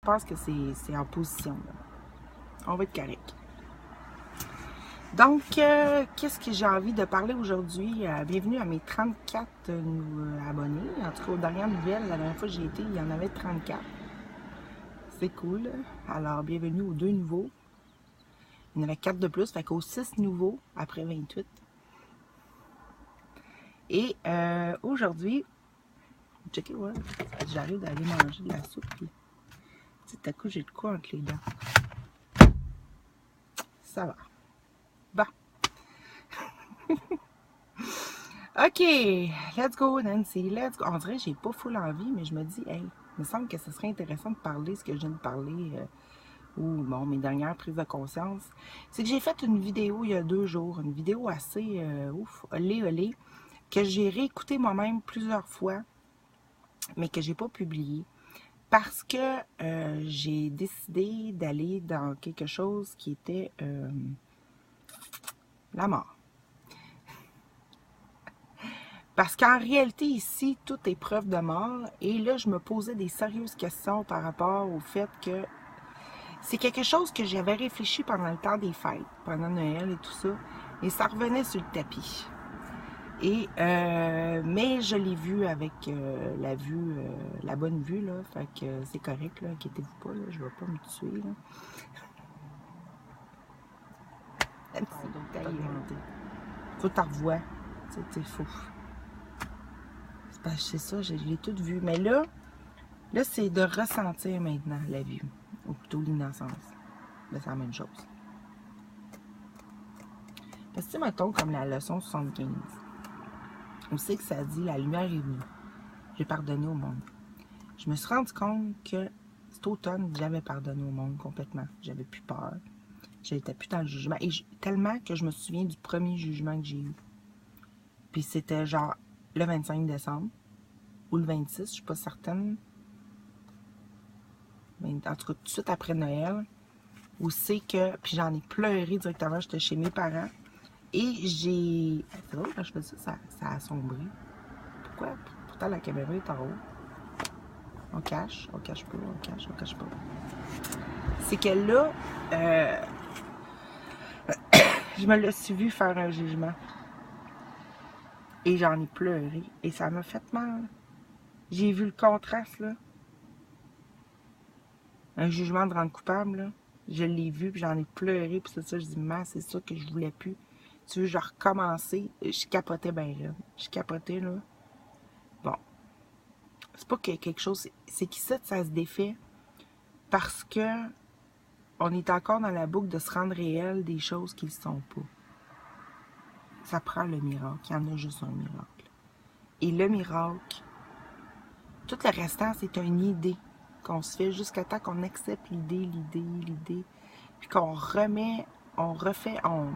Je pense que c'est en position. Là. On va être correct. Donc, qu'est-ce que j'ai envie de parler aujourd'hui? Bienvenue à mes 34 abonnés. En tout cas, aux dernières nouvelles, la dernière fois que j'ai été, il y en avait 34. C'est cool. Alors, bienvenue aux 2 nouveaux. Il y en avait 4 de plus, fait qu'aux 6 nouveaux après 28. Et aujourd'hui, checkez, ouais, j'arrive d'aller manger de la soupe. Puis, tout à coup, j'ai de quoi entre les dents. Ça va. Bon. OK, let's go, Nancy, let's go. On dirait que j'ai pas full envie, mais je me dis, hey, il me semble que ce serait intéressant de parler ce que je viens de parler, ou bon, mes dernières prises de conscience. C'est que j'ai fait une vidéo il y a 2 jours, une vidéo assez, olé, que j'ai réécoutée moi-même plusieurs fois, mais que j'ai pas publiée. Parce que j'ai décidé d'aller dans quelque chose qui était la mort. Parce qu'en réalité, ici, tout est preuve de mort. Et là, je me posais des sérieuses questions par rapport au fait que c'est quelque chose que j'avais réfléchi pendant le temps des fêtes, pendant Noël et tout ça. Et ça revenait sur le tapis. Et, mais je l'ai vu avec la vue, la bonne vue, là. Fait que c'est correct, là. Inquiétez-vous pas, là. Je vais pas me tuer, là. Même si c'est alimenté. Faut que tu revoies. C'est fou. C'est ça, je l'ai tout vu. Mais là c'est de ressentir maintenant la vie. Ou plutôt l'innocence. C'est la même chose. Parce que, mettons, comme la leçon 75. On sait que ça dit, la lumière est venue. J'ai pardonné au monde. Je me suis rendu compte que cet automne, j'avais pardonné au monde complètement. J'avais plus peur. J'étais plus dans le jugement. Et tellement que je me souviens du premier jugement que j'ai eu. Puis c'était genre le 25 décembre. Ou le 26, je suis pas certaine. Mais en tout cas, tout de suite après Noël. Où c'est que... Puis j'en ai pleuré directement. J'étais chez mes parents. Et j'ai... C'est drôle, quand je fais ça, ça a assombri. Pourquoi? Pourtant, la caméra est en haut. On cache pas, on cache pas. C'est que là, je me le suis vu faire un jugement. Et j'en ai pleuré. Et ça m'a fait mal. J'ai vu le contraste, là. Un jugement de rendre coupable, là. Je l'ai vu, puis j'en ai pleuré. Puis c'est ça, je dis, man, c'est ça que je voulais plus. Tu veux, je recommencer. Je capotais bien là. Je capotais, là. Bon. C'est pas que quelque chose... C'est qu'ici, ça se défait. Parce que on est encore dans la boucle de se rendre réel des choses qui ne sont pas. Ça prend le miracle. Il y en a juste un miracle. Et le miracle, tout le restant, c'est une idée qu'on se fait jusqu'à temps qu'on accepte l'idée, puis qu'on remet, on refait, dans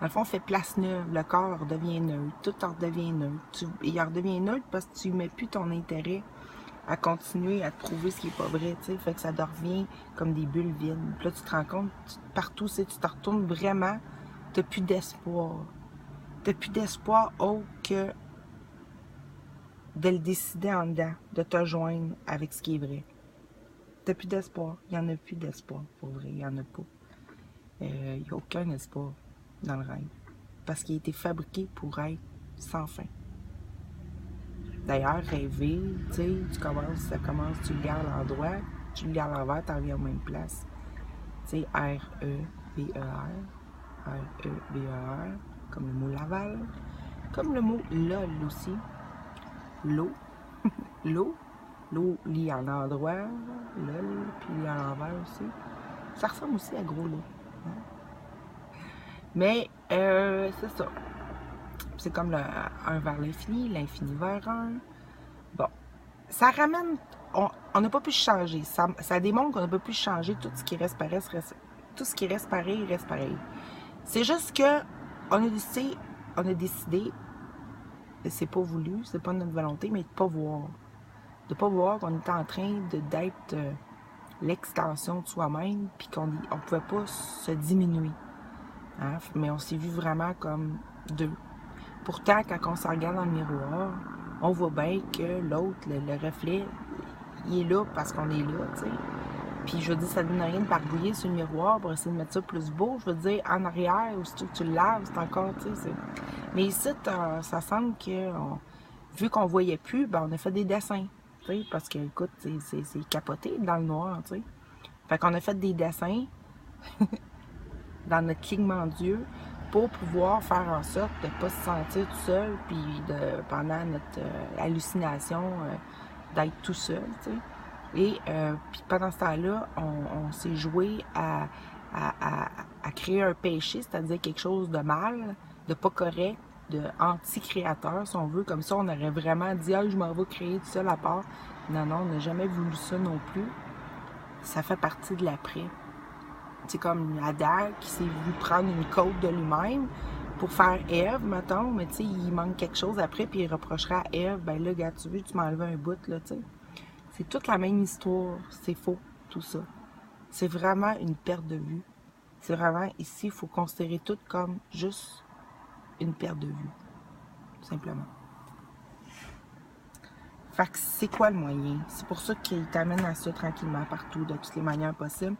le fond, on fait place neuve, le corps redevient neutre, tout en redevient neutre. Il redevient neutre parce que tu ne mets plus ton intérêt à continuer à te prouver ce qui n'est pas vrai, tu sais, fait que ça devient comme des bulles vides. Puis là, tu te rends compte, partout, tu te retournes vraiment, tu n'as plus d'espoir. Tu n'as plus d'espoir autre que de le décider en dedans, de te joindre avec ce qui est vrai. Tu n'as plus d'espoir. Il n'y en a plus d'espoir, pour vrai, il n'y en a pas. Il n'y a aucun espoir dans le rêve. Parce qu'il a été fabriqué pour être sans fin. D'ailleurs, rêver, tu sais, ça commence, tu regardes à l'endroit, tu regardes à l'envers, tu reviens aux mêmes places. Tu sais, R-E-V-E-R, R-E-V-E-R, comme le mot Laval, comme le mot LOL aussi, l'eau, l'eau lit à l'endroit, LOL, puis à l'envers aussi. Ça ressemble aussi à gros lot. Hein? Mais, c'est ça. C'est comme le 1 vers l'infini vers 1. Bon. Ça ramène... On n'a pas pu changer. Ça démontre qu'on n'a pas pu changer. Tout ce qui reste pareil, tout ce qui reste pareil, reste pareil. C'est juste que on a décidé, c'est pas voulu, c'est pas notre volonté, mais de pas voir. De pas voir qu'on était en train d'être l'extension de soi-même, puis qu'on ne pouvait pas se diminuer. Hein? Mais on s'est vu vraiment comme deux. Pourtant, quand on se regarde dans le miroir, on voit bien que l'autre, le reflet, il est là parce qu'on est là, tu sais. Puis je veux dire, ça ne donne rien de barbouiller sur le miroir pour essayer de mettre ça plus beau. Je veux dire, en arrière, aussitôt que tu le laves, c'est encore, tu sais. Mais ici, ça semble que, vu qu'on voyait plus, ben, on a fait des dessins. Tu sais, parce que, écoute, c'est capoté dans le noir, tu sais. Fait qu'on a fait des dessins dans notre clignement d'yeux pour pouvoir faire en sorte de ne pas se sentir tout seul, puis pendant notre hallucination, d'être tout seul, tu sais. Et puis pendant ce temps-là, on s'est joué à créer un péché, c'est-à-dire quelque chose de mal, de pas correct, de anti-créateur, si on veut. Comme ça, on aurait vraiment dit « Ah, je m'en vais créer tout seul à part. » Non, non, on n'a jamais voulu ça non plus. Ça fait partie de l'après. C'est comme Adam qui s'est voulu prendre une côte de lui-même pour faire Ève, mettons, mais tu sais, il manque quelque chose après, puis il reprochera à Ève, ben là, gars, tu veux, tu m'as enlevé un bout, là, tu sais. C'est toute la même histoire, c'est faux, tout ça. C'est vraiment une perte de vue. C'est vraiment, ici, il faut considérer tout comme juste une perte de vue, simplement. Fait que c'est quoi le moyen? C'est pour ça qu'il t'amène à ça tranquillement, partout, de toutes les manières possibles.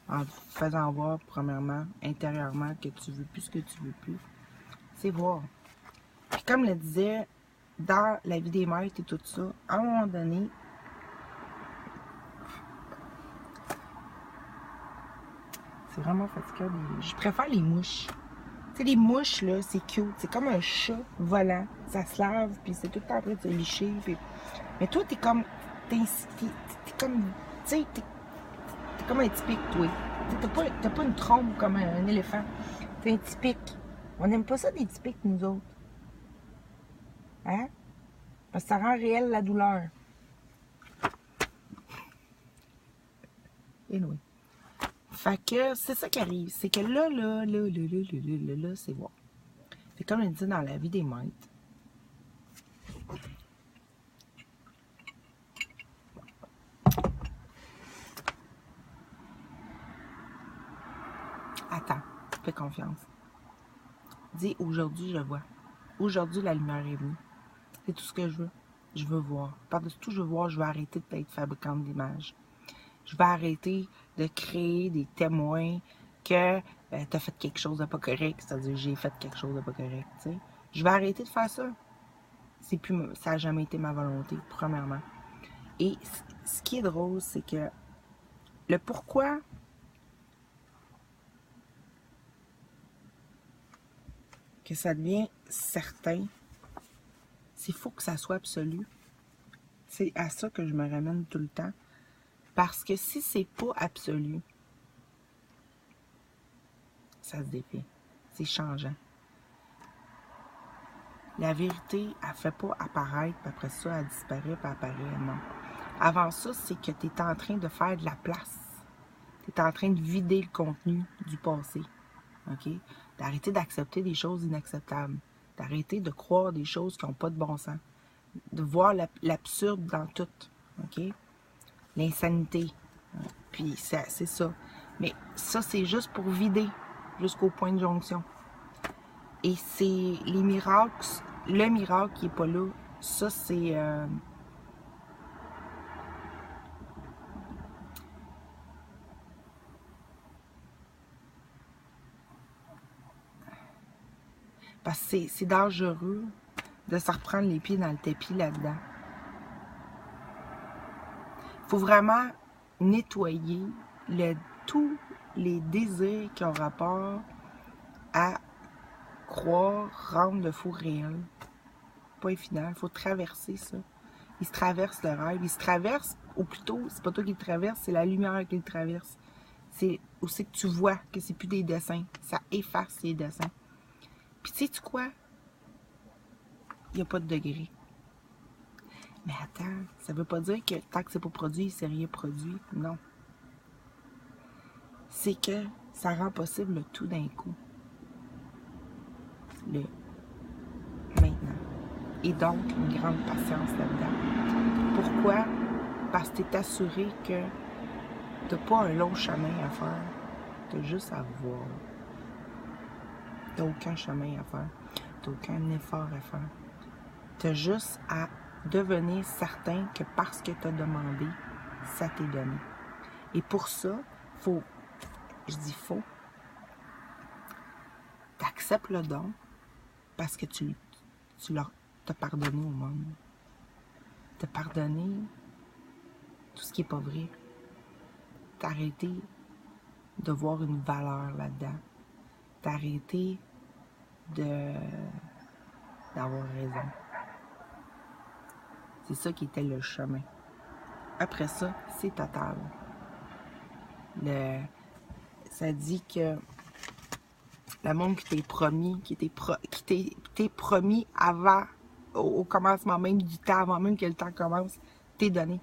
En faisant voir, premièrement, intérieurement, que tu veux plus ce que tu veux plus. C'est voir. Puis comme le disait, dans la vie des maîtres et tout ça, à un moment donné, c'est vraiment fatigant. Je préfère les mouches. Tu sais, les mouches, là, c'est cute. C'est comme un chat volant. Ça se lave, puis c'est tout le temps après de se licher. Puis... Mais toi, t'es comme... T'es comme... Tu sais, t'es comme un typique, toi. T'as pas une trompe comme un éléphant. T'es un typique. On n'aime pas ça, des typiques, nous autres. Hein? Parce que ça rend réelle la douleur. Anyway. Fait que c'est ça qui arrive. C'est que là, c'est bon. Fait comme on dit dans la vie des maîtres. Attends, fais confiance. Dis aujourd'hui, je vois. Aujourd'hui, la lumière est venue. C'est tout ce que je veux. Je veux voir. Par-dessus tout, je veux voir, je vais arrêter d'être fabricante d'images. Je vais arrêter de créer des témoins que tu as fait quelque chose de pas correct, c'est-à-dire j'ai fait quelque chose de pas correct. T'sais. Je vais arrêter de faire ça. Ça n'a jamais été ma volonté, premièrement. Et ce qui est drôle, c'est que le pourquoi que ça devient certain, c'est faut que ça soit absolu. C'est à ça que je me ramène tout le temps. Parce que si c'est pas absolu, ça se défait. C'est changeant. La vérité, elle ne fait pas apparaître, puis après ça, elle disparaît, puis elle apparaît, non. Avant ça, c'est que tu es en train de faire de la place. Tu es en train de vider le contenu du passé. OK? D'arrêter d'accepter des choses inacceptables. D'arrêter de croire des choses qui n'ont pas de bon sens. De voir l'absurde dans tout. OK? L'insanité. Puis c'est ça. Mais ça, c'est juste pour vider jusqu'au point de jonction. Et c'est les miracles, le miracle qui n'est pas là, ça c'est... Parce que c'est dangereux de se reprendre les pieds dans le tapis là-dedans. Il faut vraiment nettoyer tous les désirs qui ont rapport à croire, rendre le faux réel. Pas final, il faut traverser ça. Il se traverse le rêve, il se traverse, ou plutôt, c'est pas toi qui le traverse, c'est la lumière qui le traverse. C'est aussi que tu vois que c'est plus des dessins, ça efface les dessins. Puis tu sais quoi? Il n'y a pas de degré. Mais attends, ça veut pas dire que tant que c'est pas produit, c'est rien produit. Non. C'est que ça rend possible le tout d'un coup. Le maintenant. Et donc, une grande patience là-dedans. Pourquoi? Parce que tu es assuré que tu n'as pas un long chemin à faire. Tu as juste à voir. Tu n'as aucun chemin à faire. Tu n'as aucun effort à faire. Tu as juste à devenir certain que parce que tu as demandé, ça t'est donné. Et pour ça, t'acceptes le don parce que tu t'as pardonné au monde. T'as pardonné tout ce qui n'est pas vrai. T'as arrêté de voir une valeur là-dedans. T'as arrêté d'avoir raison. C'est ça qui était le chemin. Après ça, c'est total. Ça dit que le monde qui t'est promis, qui t'est promis avant, au commencement même du temps, avant même que le temps commence, t'est donné.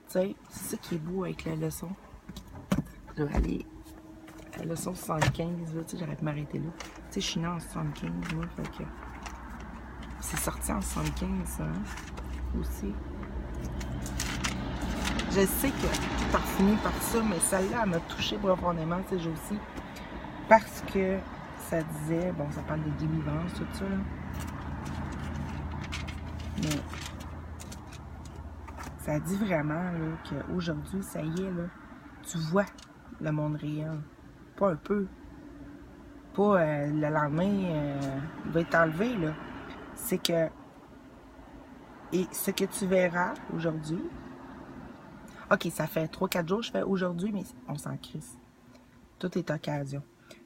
Tu sais, c'est ça qui est beau avec la leçon. Je vais aller à la leçon 75, là, tu sais, j'aurais pu m'arrêter là. Tu sais, je suis née en 75, moi, fait que... C'est sorti en 75, ça, hein, aussi. Je sais que tout a fini par ça, mais celle-là, elle m'a touchée profondément, ces jours-ci. Parce que ça disait, bon, ça parle de délivrance, tout ça, là. Mais ça dit vraiment, là, qu'aujourd'hui, ça y est, là, tu vois le monde réel. Pas un peu. Pas le lendemain, il va être enlevé, là. C'est que... Et ce que tu verras aujourd'hui... OK, ça fait 3-4 jours, je fais aujourd'hui, mais on s'en crisse. Tout est occasion.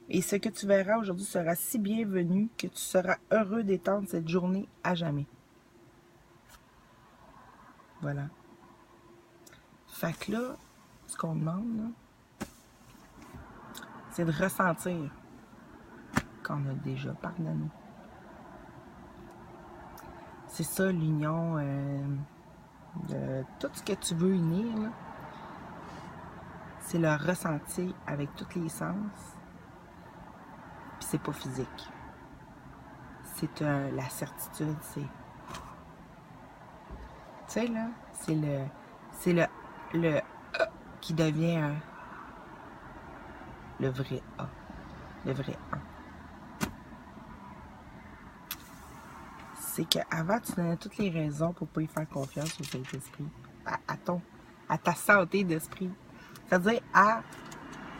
Et ce que tu verras aujourd'hui sera si bienvenu que tu seras heureux d'étendre cette journée à jamais. Voilà. Fait que là, ce qu'on demande, là, c'est de ressentir qu'on a déjà pardonné. C'est ça l'union de tout ce que tu veux unir, là. C'est le ressenti avec tous les sens. Puis c'est pas physique. C'est la certitude, c'est... Tu sais, là, c'est le A qui devient le vrai A. Le vrai A. C'est qu'avant, tu donnais toutes les raisons pour pas y faire confiance au Saint-Esprit. À ta santé d'esprit. C'est-à-dire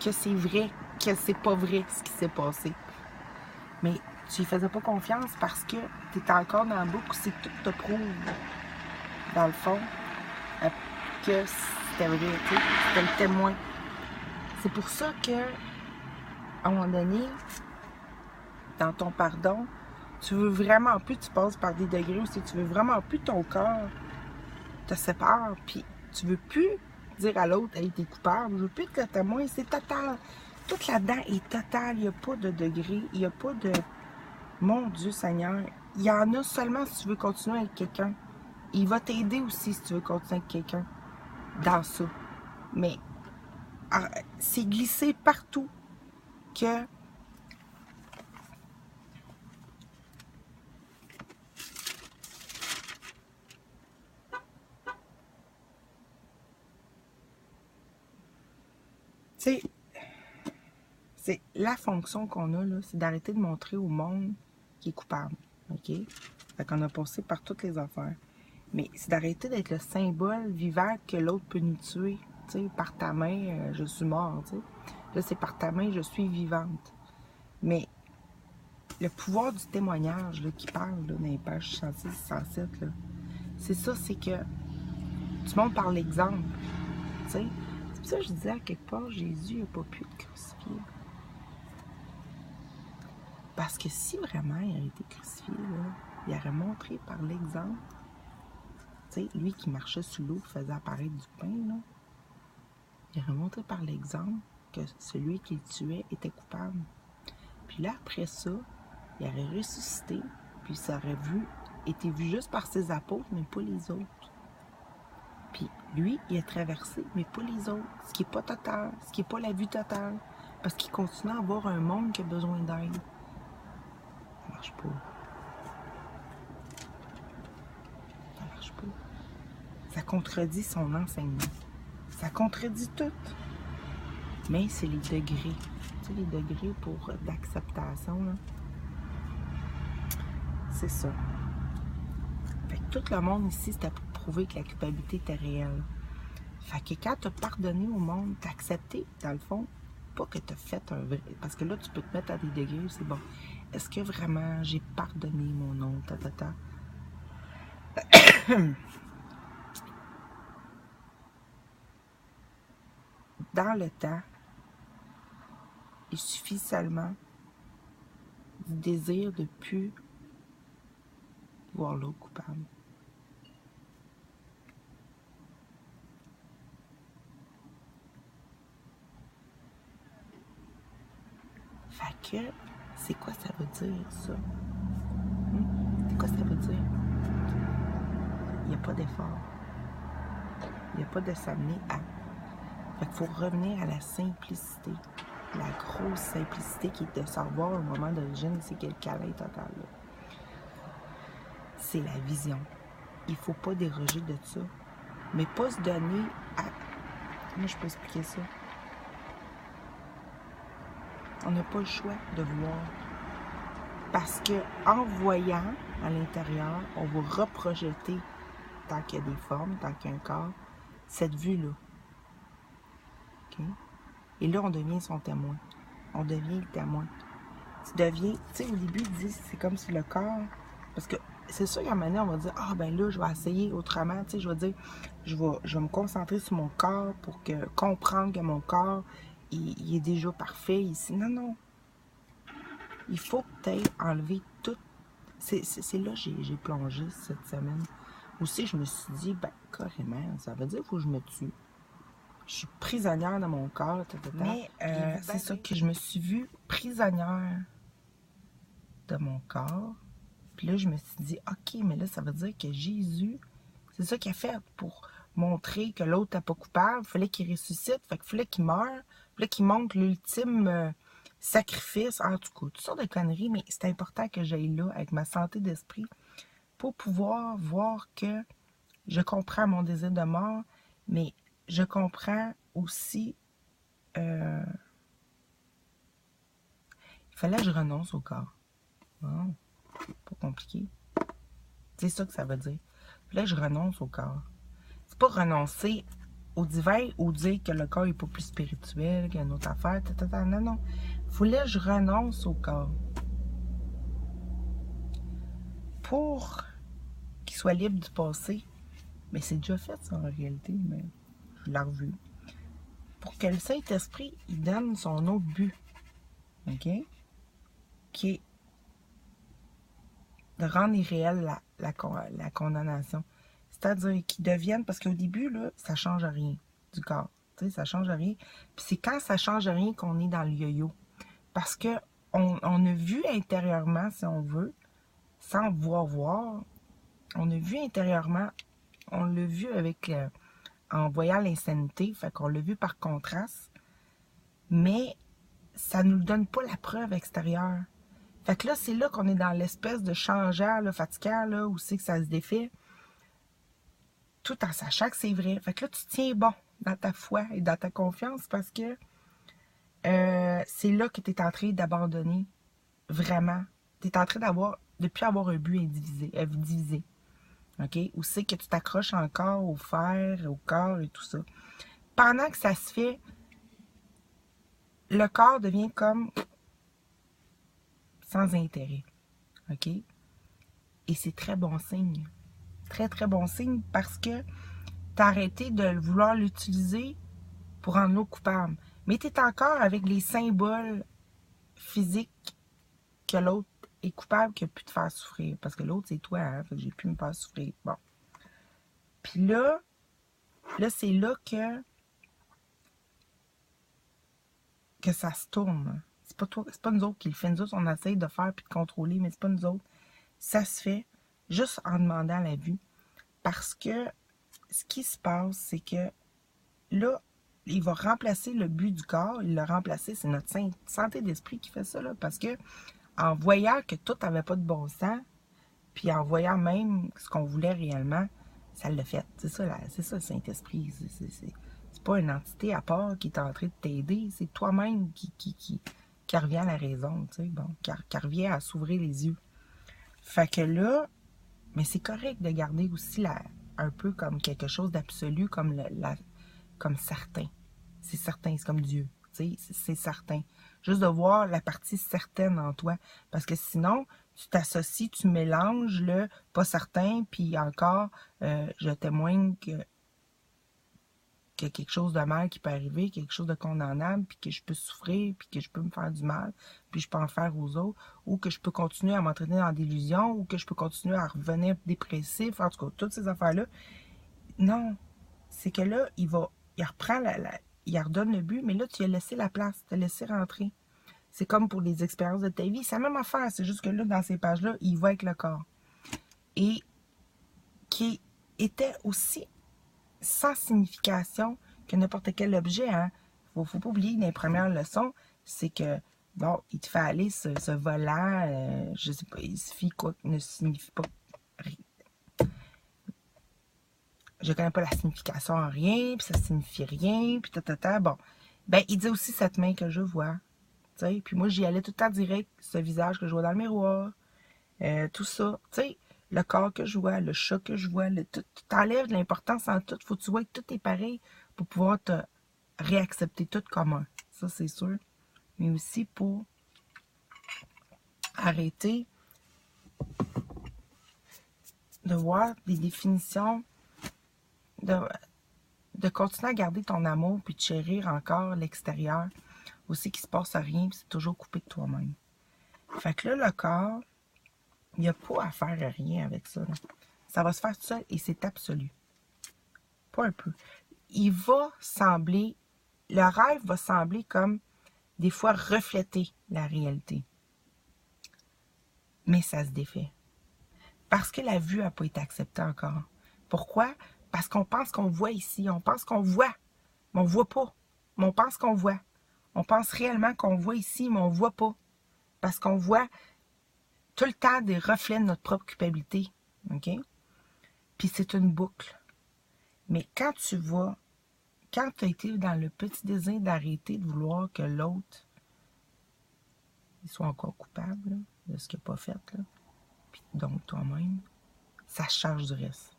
que c'est vrai, que c'est pas vrai ce qui s'est passé. Mais tu y faisais pas confiance parce que tu étais encore dans la boucle où c'est que tout te prouve, dans le fond, que c'était vrai, tu sais, c'était le témoin. C'est pour ça que, à un moment donné, dans ton pardon, tu veux vraiment plus, tu passes par des degrés où tu veux vraiment plus ton corps te sépare, puis tu veux plus dire à l'autre, hey, t'es coupable, je veux plus être le témoin, c'est total. Tout là-dedans est total, il n'y a pas de degré, il n'y a pas de... Mon Dieu Seigneur, il y en a seulement si tu veux continuer avec quelqu'un. Il va t'aider aussi si tu veux continuer avec quelqu'un dans ça. Mais c'est glissé partout que... Tu sais, c'est la fonction qu'on a, là, c'est d'arrêter de montrer au monde qui est coupable. OK? Fait qu'on a passé par toutes les affaires. Mais c'est d'arrêter d'être le symbole vivant que l'autre peut nous tuer. Tu sais, par ta main, je suis mort, tu sais. Là, c'est par ta main, je suis vivante. Mais le pouvoir du témoignage là, qui parle là, dans les pages 106 et 107, là, c'est ça, c'est que tu montres par l'exemple. Tu sais, c'est pour ça que je disais à quelque part, Jésus n'a pas pu être crucifié. Parce que si vraiment il a été crucifié, là, il aurait montré par l'exemple. Tu sais, lui qui marchait sous l'eau, qui faisait apparaître du pain, là, il aurait montré par l'exemple que celui qui le tuait était coupable. Puis là, après ça, il aurait ressuscité, puis ça aurait été vu juste par ses apôtres, mais pas les autres. Puis lui, il a traversé, mais pas les autres. Ce qui n'est pas total, ce qui n'est pas la vue totale. Parce qu'il continue à avoir un monde qui a besoin d'aide. Ça marche pas. Ça marche pas. Ça contredit son enseignement. Ça contredit tout. Mais c'est les degrés. Tu sais, les degrés d'acceptation, là. C'est ça. Fait tout le monde ici, c'était pour prouver que la culpabilité était réelle. Fait que quand tu as pardonné au monde, tu as accepté, dans le fond, pas que tu as fait un vrai... Parce que là, tu peux te mettre à des degrés, c'est bon. Est-ce que vraiment j'ai pardonné mon oncle, Dans le temps, il suffit seulement du désir de plus voir l'autre coupable. Fait que, c'est quoi ça veut dire, ça? C'est quoi ça veut dire? Il n'y a pas d'effort. Il n'y a pas de s'amener à. Fait qu'il faut revenir à la simplicité. La grosse simplicité qui est de savoir au moment d'origine, c'est quel câlin total. Là. C'est la vision. Il ne faut pas déroger de ça. Mais pas se donner à... Moi, je peux expliquer ça. On n'a pas le choix de voir. Parce que en voyant à l'intérieur, on va reprojeter, tant qu'il y a des formes, tant qu'il y a un corps, cette vue-là. Okay? Et là, on devient son témoin. On devient le témoin. Tu deviens, tu sais, au début, ils disent, c'est comme si le corps, parce que c'est sûr qu'à un moment donné, on va dire, ah ben là, je vais essayer autrement, tu sais, je vais dire, je vais me concentrer sur mon corps pour comprendre que mon corps, il est déjà parfait ici. Non, non. Il faut que tu aies enlevé tout. C'est là que j'ai plongé cette semaine. Aussi, je me suis dit, ben, carrément, ça veut dire qu'il faut que je me tue. Je suis prisonnière de mon corps. Mais c'est ça que je me suis vue prisonnière de mon corps. Puis là, je me suis dit, OK, mais là, ça veut dire que Jésus, c'est ça qu'il a fait pour montrer que l'autre n'est pas coupable. Il fallait qu'il ressuscite, fait qu'il fallait qu'il meure. Puis là, qu'il montre l'ultime sacrifice. En tout cas, toutes sortes de conneries, mais c'est important que j'aille là avec ma santé d'esprit pour pouvoir voir que je comprends mon désir de mort, mais je comprends aussi... il fallait que je renonce au corps. Oh, pas compliqué. C'est ça que ça veut dire. Il fallait que je renonce au corps. C'est pas renoncer au divin ou dire que le corps n'est pas plus spirituel, qu'il y a une autre affaire. Non, non. Il fallait que je renonce au corps. Pour qu'il soit libre du passé. Mais c'est déjà fait, ça, en réalité. Mais je l'ai revu. Pour que le Saint-Esprit, il donne son autre but. OK? Qui est de rendre irréelle la condamnation. C'est-à-dire qu'ils deviennent... Parce qu'au début, là, ça ne change rien du corps. Tu sais, ça ne change rien. Puis c'est quand ça ne change rien qu'on est dans le yo-yo. Parce que on a vu intérieurement, si on veut, sans voir, on a vu intérieurement, on l'a vu avec en voyant l'insanité, fait qu'on l'a vu par contraste, mais ça ne nous donne pas la preuve extérieure. Fait que là, c'est là qu'on est dans l'espèce de changeant, là, fatigant, là, où c'est que ça se défait, tout en sachant que c'est vrai. Fait que là, tu tiens bon dans ta foi et dans ta confiance parce que c'est là que tu es en train d'abandonner vraiment. Tu es en train de plus avoir un but divisé. OK? Où c'est que tu t'accroches encore au fer, au corps et tout ça. Pendant que ça se fait, le corps devient comme sans intérêt. OK? Et c'est très bon signe. Très, très bon signe parce que tu as arrêté de vouloir l'utiliser pour rendre l'autre coupable. Mais tu es encore avec les symboles physiques que l'autre est coupable qui a pu te faire souffrir. Parce que l'autre, c'est toi, hein? Fait que j'ai pu me faire souffrir. Bon. Puis là c'est là que ça se tourne. C'est pas toi, c'est pas nous autres qui le fait. Nous autres, on essaye de faire puis de contrôler, mais c'est pas nous autres. Ça se fait juste en demandant la vue. Parce que ce qui se passe, c'est que là, il va remplacer le but du corps. Il l'a remplacé, c'est notre santé d'esprit qui fait ça, là. Parce que en voyant que tout n'avait pas de bon sens, puis en voyant même ce qu'on voulait réellement, ça l'a fait. C'est ça le Saint-Esprit. C'est pas une entité à part qui est en train de t'aider. C'est toi-même qui revient à la raison, tu sais, bon, qui revient à s'ouvrir les yeux. Fait que là, Mais c'est correct de garder aussi un peu comme quelque chose d'absolu, comme certain. C'est certain, c'est comme Dieu. C'est certain. Juste de voir la partie certaine en toi. Parce que sinon, tu t'associes, tu mélanges le pas certain, puis encore, je témoigne qu'il y a quelque chose de mal qui peut arriver, quelque chose de condamnable, puis que je peux souffrir, puis que je peux me faire du mal, puis je peux en faire aux autres, ou que je peux continuer à m'entraîner dans l'illusion, ou que je peux continuer à revenir dépressif, en tout cas, toutes ces affaires-là. Non, c'est que là, il reprend il redonne le but, mais là, tu as laissé la place, tu as laissé rentrer. C'est comme pour les expériences de ta vie, c'est la même affaire, c'est juste que là, dans ces pages-là, il va avec le corps. Et qui était aussi sans signification que n'importe quel objet. Hein. Faut pas oublier, les premières leçons, c'est que, bon, il te fait aller ce volant, je sais pas, il suffit quoi, ne signifie pas rien. Je connais pas la signification en rien, puis ça signifie rien, puis bon. Ben, il dit aussi cette main que je vois, tu sais, puis moi, j'y allais tout le temps direct, ce visage que je vois dans le miroir, tout ça, tu sais, le corps que je vois, le chat que je vois, tout, tu t'enlèves de l'importance en tout. Faut que tu vois que tout est pareil pour pouvoir te réaccepter tout comme un. Ça, c'est sûr. Mais aussi pour arrêter de voir des définitions, de continuer à garder ton amour puis de chérir encore l'extérieur. Aussi qu'il se passe rien puis c'est toujours coupé de toi-même. Fait que là, le corps, il n'y a pas à faire rien avec ça. Là. Ça va se faire tout seul et c'est absolu. Pas un peu. Il va sembler, le rêve va sembler comme des fois refléter la réalité. Mais ça se défait. Parce que la vue n'a pas été acceptée encore. Pourquoi? Parce qu'on pense qu'on voit ici, on pense qu'on voit, mais on ne voit pas. Mais on pense qu'on voit. On pense réellement qu'on voit ici, mais on ne voit pas. Parce qu'on voit tout le temps des reflets de notre propre culpabilité. OK? Puis c'est une boucle. Mais quand tu vois, quand tu as été dans le petit désir d'arrêter de vouloir que l'autre soit encore coupable là, de ce qu'il n'a pas fait, là, puis donc toi-même, ça charge du reste.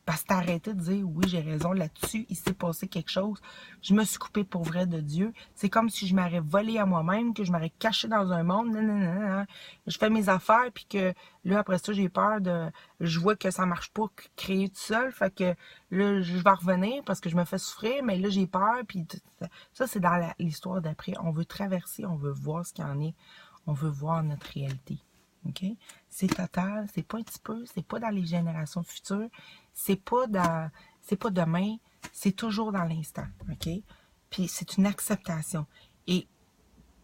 Parce que t'as arrêté de dire, oui, j'ai raison là-dessus, il s'est passé quelque chose, je me suis coupée pour vrai de Dieu. C'est comme si je m'aurais volé à moi-même, que je m'aurais caché dans un monde, non. Je fais mes affaires, puis que là, après ça, j'ai peur de... Je vois que ça marche pas, créer tout seul, fait que là, je vais revenir parce que je me fais souffrir, mais là, j'ai peur, puis ça, c'est dans l'histoire d'après. On veut traverser, on veut voir ce qu'il y en est, on veut voir notre réalité. Okay? C'est total, c'est pas un petit peu, c'est pas dans les générations futures, c'est pas demain, c'est toujours dans l'instant, ok? Puis c'est une acceptation. Et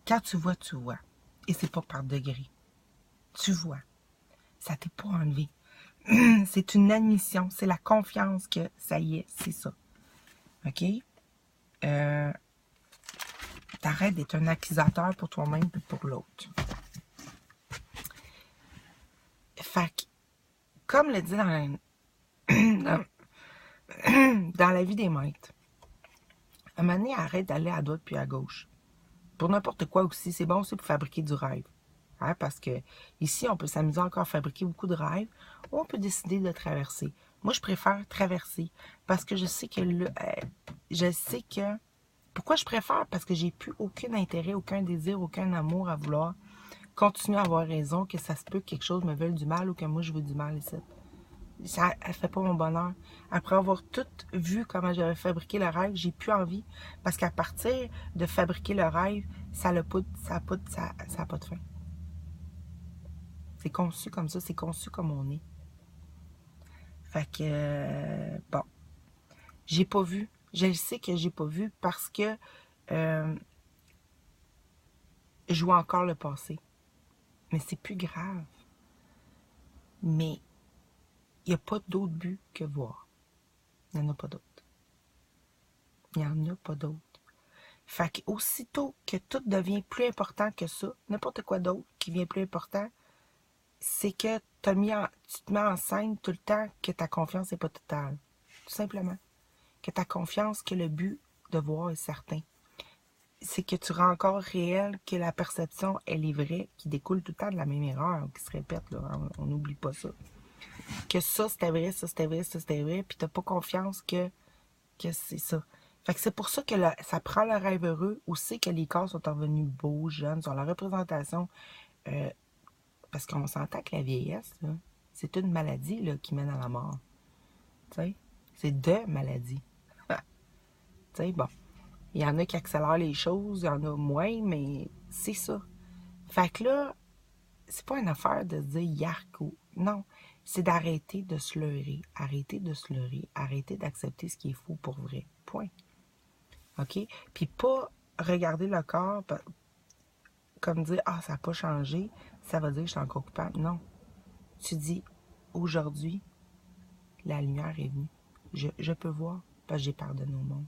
quand tu vois, tu vois. Et c'est pas par degré. Tu vois. Ça t'est pas enlevé. C'est une admission, c'est la confiance que ça y est, c'est ça. Ok? T'arrêtes d'être un accusateur pour toi-même et pour l'autre. Fait que, comme le dit dans la vie des maîtres, à un moment donné, arrête d'aller à droite puis à gauche. Pour n'importe quoi aussi, c'est bon aussi pour fabriquer du rêve. Hein, parce que ici, on peut s'amuser encore à fabriquer beaucoup de rêves ou on peut décider de traverser. Moi, je préfère traverser parce que je sais que pourquoi je préfère? Parce que j'ai plus aucun intérêt, aucun désir, aucun amour à vouloir continuer à avoir raison que ça se peut que quelque chose me veuille du mal ou que moi je veux du mal ici. Ça ne fait pas mon bonheur. Après avoir tout vu comment j'avais fabriqué le rêve, j'ai plus envie. Parce qu'à partir de fabriquer le rêve, ça n'a pas de fin. C'est conçu comme ça, c'est conçu comme on est. Fait que, bon, j'ai pas vu. Je le sais que j'ai pas vu parce que je vois encore le passé. Mais c'est plus grave. Mais il n'y a pas d'autre but que voir. Il n'y en a pas d'autre. Il n'y en a pas d'autre. Fait qu'aussitôt que tout devient plus important que ça, n'importe quoi d'autre qui devient plus important, c'est que tu te mets en scène tout le temps que ta confiance n'est pas totale. Tout simplement. Que ta confiance, que le but de voir est certain. c'est que tu rends encore réel que la perception, elle est vraie, qui découle tout le temps de la même erreur, qui se répète, là. On n'oublie pas ça. Que ça, c'était vrai, ça, c'était vrai, ça, c'était vrai, puis t'as pas confiance que c'est ça. Fait que c'est pour ça que ça prend le rêve heureux, où c'est que les corps sont revenus beaux, jeunes, sur la représentation, euh, parce qu'on s'entend que la vieillesse, là, c'est une maladie là, qui mène à la mort. Tu sais? C'est de maladie. Tu sais, bon. Il y en a qui accélèrent les choses, il y en a moins, mais c'est ça. Fait que là, c'est pas une affaire de se dire yark ou. Non. C'est d'arrêter de se leurrer. Arrêter de se leurrer. Arrêter d'accepter ce qui est faux pour vrai. Point. OK? Puis pas regarder le corps comme dire ah, ça n'a pas changé, ça veut dire que je suis encore coupable. Non. Tu dis aujourd'hui, la lumière est venue. Je peux voir parce que j'ai pardonné au monde.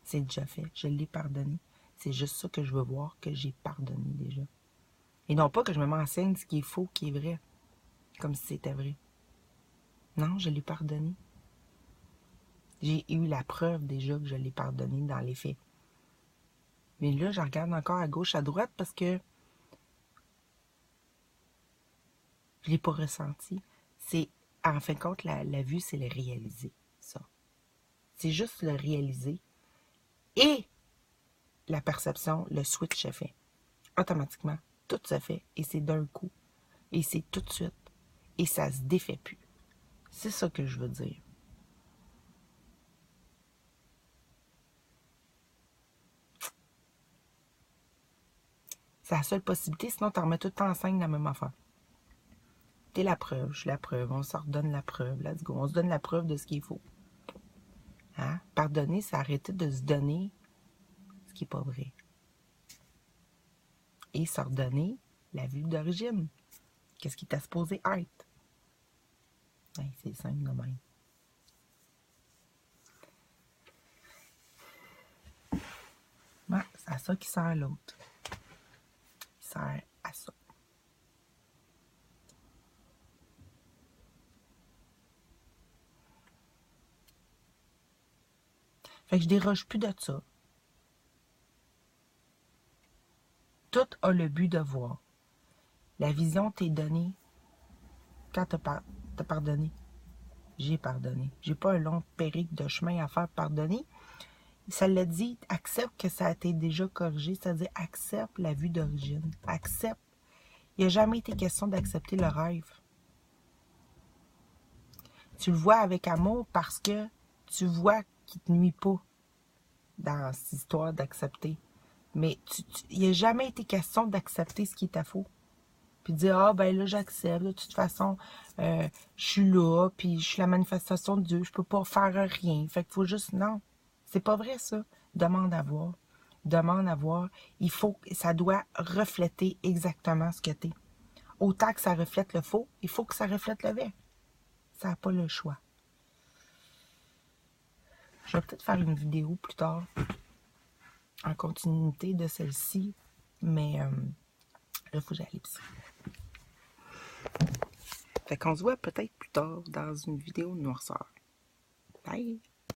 C'est déjà fait. Je l'ai pardonné. C'est juste ça que je veux voir, que j'ai pardonné déjà. Et non pas que je me m'enseigne ce qui est faux, qui est vrai, comme si c'était vrai. Non, je l'ai pardonné. J'ai eu la preuve déjà que je l'ai pardonné dans les faits. Mais là, je regarde encore à gauche, à droite parce que je ne l'ai pas ressenti. C'est, en fin de compte, la vue, c'est le réaliser, ça. C'est juste le réaliser. Et la perception, le switch se fait. Automatiquement, tout se fait. Et c'est d'un coup. Et c'est tout de suite. Et ça se défait plus. C'est ça que je veux dire. C'est la seule possibilité, sinon tu remets tout le temps en scène la même affaire. T'es la preuve, je suis la preuve, on se redonne la preuve, let's go. On se donne la preuve de ce qu'il faut. Hein? Pardonner, c'est arrêter de se donner ce qui n'est pas vrai. Et se redonner la vue d'origine. Qu'est-ce qui t'a supposé être? Ouais, c'est simple de même. Ouais, c'est à ça qui sert l'autre. Il sert à ça. Fait que je déroge plus de ça. Tout a le but de voir. La vision t'est donnée quand t'as pardonné. J'ai pardonné. J'ai pas un long périple de chemin à faire pardonner. Ça l'a dit, accepte que ça a été déjà corrigé, c'est-à-dire accepte la vue d'origine. Accepte. Il n'a jamais été question d'accepter le rêve. Tu le vois avec amour parce que tu vois qu'il ne te nuit pas dans cette histoire d'accepter. Mais il n'a jamais été question d'accepter ce qui est à faux. Puis de dire, ah ben là j'accepte, de toute façon, je suis là, puis je suis la manifestation de Dieu, je peux pas faire rien. Fait qu'il faut juste, non, c'est pas vrai ça. Demande à voir. Demande à voir. Ça doit refléter exactement ce que t'es. Autant que ça reflète le faux, il faut que ça reflète le vrai. Ça n'a pas le choix. Je vais peut-être faire une vidéo plus tard, en continuité de celle-ci, mais là, il faut que j'aille pisser. Fait qu'on se voit peut-être plus tard dans une vidéo de noirceur. Bye!